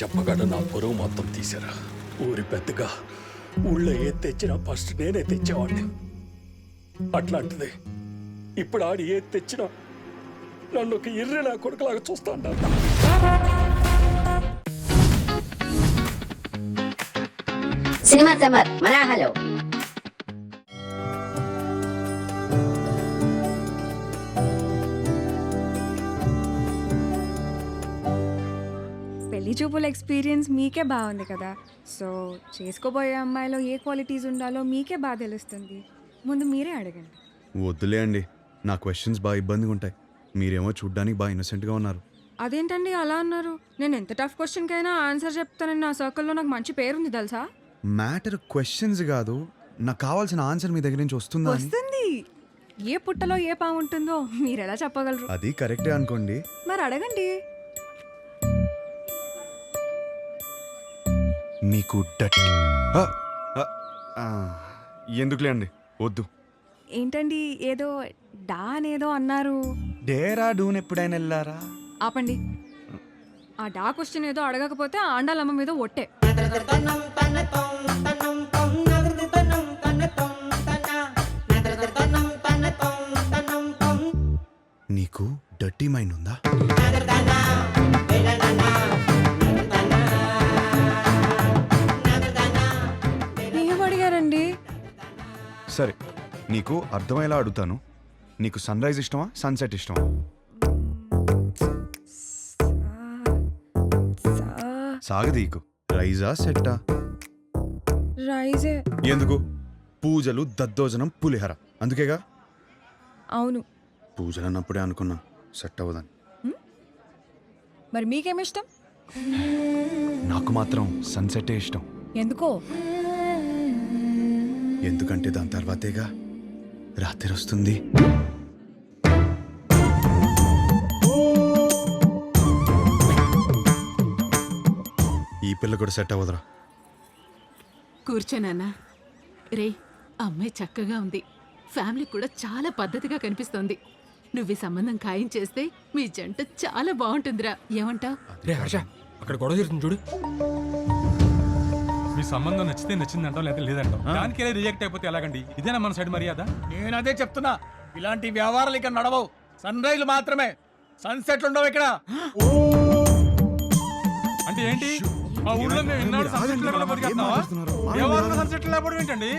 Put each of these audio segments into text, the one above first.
చెప్పగానే నా పొరుగు మొత్తం తీశారా. ఊరి పెద్దగా ఊళ్ళో ఏ తెచ్చినా ఫస్ట్ నేనే తెచ్చేవాడిని. అట్లాంటిది ఇప్పుడు ఆడి ఏ తెచ్చినా నన్ను ఒక ఇర్రె నా కొడుకులాగా చూస్తా ఉంటాను. సినిమా సమర్ మరాహలో పెళ్లి చూపుల ఎక్స్పీరియన్స్ మీకే బాగుంది కదా. సో చేసుకోబోయే అమ్మాయిలో ఏ క్వాలిటీస్ ఉండాలో మీకే బాగా తెలుస్తుంది. ముందు మీరే అడగండి. వద్దులే అండి, నా క్వశ్చన్స్ బాగా ఇబ్బందిగా ఉంటాయి. మీరేమో చూడ్డానికి బాగా ఇన్నోసెంట్గా ఉన్నారు. అదేంటండి అలా అన్నారు? నేను ఎంత టఫ్ క్వశ్చన్కైనా ఆన్సర్ చెప్తానని నా సర్కిల్లో నాకు మంచి పేరుంది తెలుసా. మ్యాటర్ క్వశ్చన్స్ కాదు, నాకు కావాల్సిన ఆన్సర్ మీ దగ్గర నుంచి వస్తుందా అని. వస్తుంది. ఏ పుట్టలో ఏ పాము ఉంటుందో మీరు ఎలా చెప్పగలరు? అది కరెక్టే అనుకోండి. మరి అడగండి. మీకు ఎందుకులే అండి, వద్దు. ఏంటండి ఏదో డా అనేదో అన్నారు. డేరాడూన్ ఎప్పుడైనా వెళ్ళారా? ఆపండి. ఆ డా క్వశ్చన్ ఏదో అడగకపోతే ఆండాలమ్మ మీద ఒట్టే. నీకు డర్టీ మైండ్ ఉందా? ఏం అడిగారండి? సరే, నీకు అర్థమయ్యేలా అడుగుతాను. నీకు సన్ రైజ్ ఇష్టమా, సన్సెట్ ఇష్టమా? సాగదీకు. రైజా సెట్టా? రైజే. ఎందుకు? పూజలు, దద్దోజనం, పులిహర అందుకేగా. అవును. పూజలు అన్నప్పుడే అనుకున్నా సెట్ అవ్వదని. మరి మీకేమిష్టం? నాకు మాత్రం సన్సెటే ఇష్టం. ఎందుకో? ఎందుకంటే దాని తర్వాతేగా రాత్రి వస్తుంది. ఈ పిల్ల కూడా సెట్ అవ్వదురా. కూర్చోనన్నా. రే, అమ్మాయి చక్కగా ఉంది. ఫ్యామిలీ కూడా చాలా పద్ధతిగా కనిపిస్తోంది. నువ్వు ఈ సంబంధం ఖాయం చేస్తే మీ జంట చాలా బాగుంటుందిరా. ఏమంటావ్? రే హర్ష, అక్కడ గొడవ జరుగుతుంది చూడు. మీ సంబంధం నచ్చితే నచ్చిందంటాం, లేదా లేదంటాం. దానికి రిజెక్ట్ అయిపోతే ఎలాగండి? ఇదేనా మన సైడ్ మర్యాద? నేను అదే చెప్తున్నా. ఇలాంటి వ్యవహారాలు ఇక్కడ నడవవు. సన్ రైజ్ మాత్రమే, సన్సెట్లు ఉండవు ఇక్కడ. అంటే ఏంటి? మా ఊళ్ళో మేము ఇన్నాడు సన్సెట్ లేకుండా బతికేస్తున్నావా? దేవాలయంలో సన్సెట్ లేకపోవడం ఏంటండి?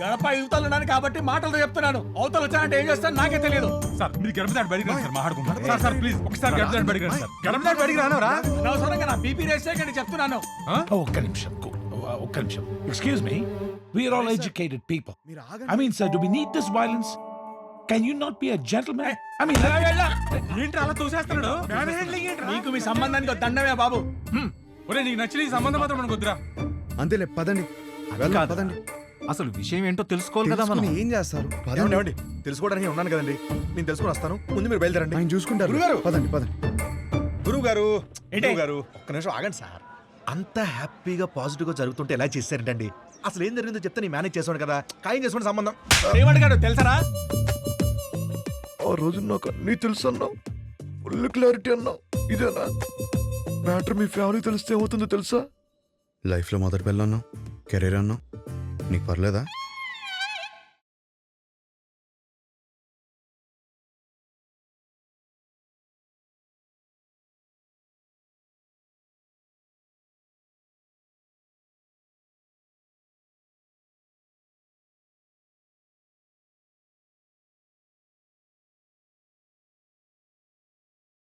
గడప యువతలు ఉన్నాను కాబట్టి మాటలు చెప్తున్నాను. అవతలు వచ్చానంటే ఏం చేస్తాను నాకే తెలియదు. సార్ మీరు గడప దాటి బడికి రండి సార్, మాట్లాడుకుంటాం. సార్ సార్ ప్లీజ్ ఒకసారి గడప దాటి బడికి రండి సార్. గడప దాటి బడికి రానవరా? అనవసరంగా నా బీపీ రేస్ చేయకండి చెప్తున్నాను. ఒక్క నిమిషం. Excuse me. We are all educated people. I mean, sir, do we need this violence? Can you not be a gentleman? I mean, ఏంటి అలా తోసేస్తున్నాడు? నీకు మీ సంబంధానికి ఒక దండమే బాబు. ఒరే నీకు నచ్చిన ఈ సంబంధం మాత్రం మనకు వద్దురా. అంతేలే, పదండి. వెళ్దాం, పదండి. అసలు విషయం ఏంటో తెలుసుకోవాలి కదా మనం. ఏం చేస్తారు? ఏమండి, తెలుసుకోవడానికి ఉన్నాను కదండి, నేను తెలుసుకొని వస్తాను. ముందు మీరు బయలుదేరండి. ఆయన చూసుకుంటారు. గురుగారు, పదండి పదండి. గురువు గారు, ఒక్క నిమిషం ఆగండి సార్. అంత హ్యాపీగా పాజిటివ్ గా జరుగుతుంటే ఎలా చేశారంటండి? అసలు ఏం జరిగిందో చెప్తే నేను మేనేజ్ చేసాను కదా. ఖాయం చేసుకోండి సంబంధం. ఏమడిగాడు తెలుసరా? ఆ రోజు నాకు అన్నీ తెలుసు అన్నావు, ఫుల్ క్లారిటీ అన్నావు. ఇదేనా మ్యాటర్? మీ ఫ్యామిలీ తెలిస్తే ఏమవుతుందో తెలుసా? లైఫ్లో మొదటి పిల్ల అన్నావు, కెరీర్ అన్నావు. నీకు పర్లేదా?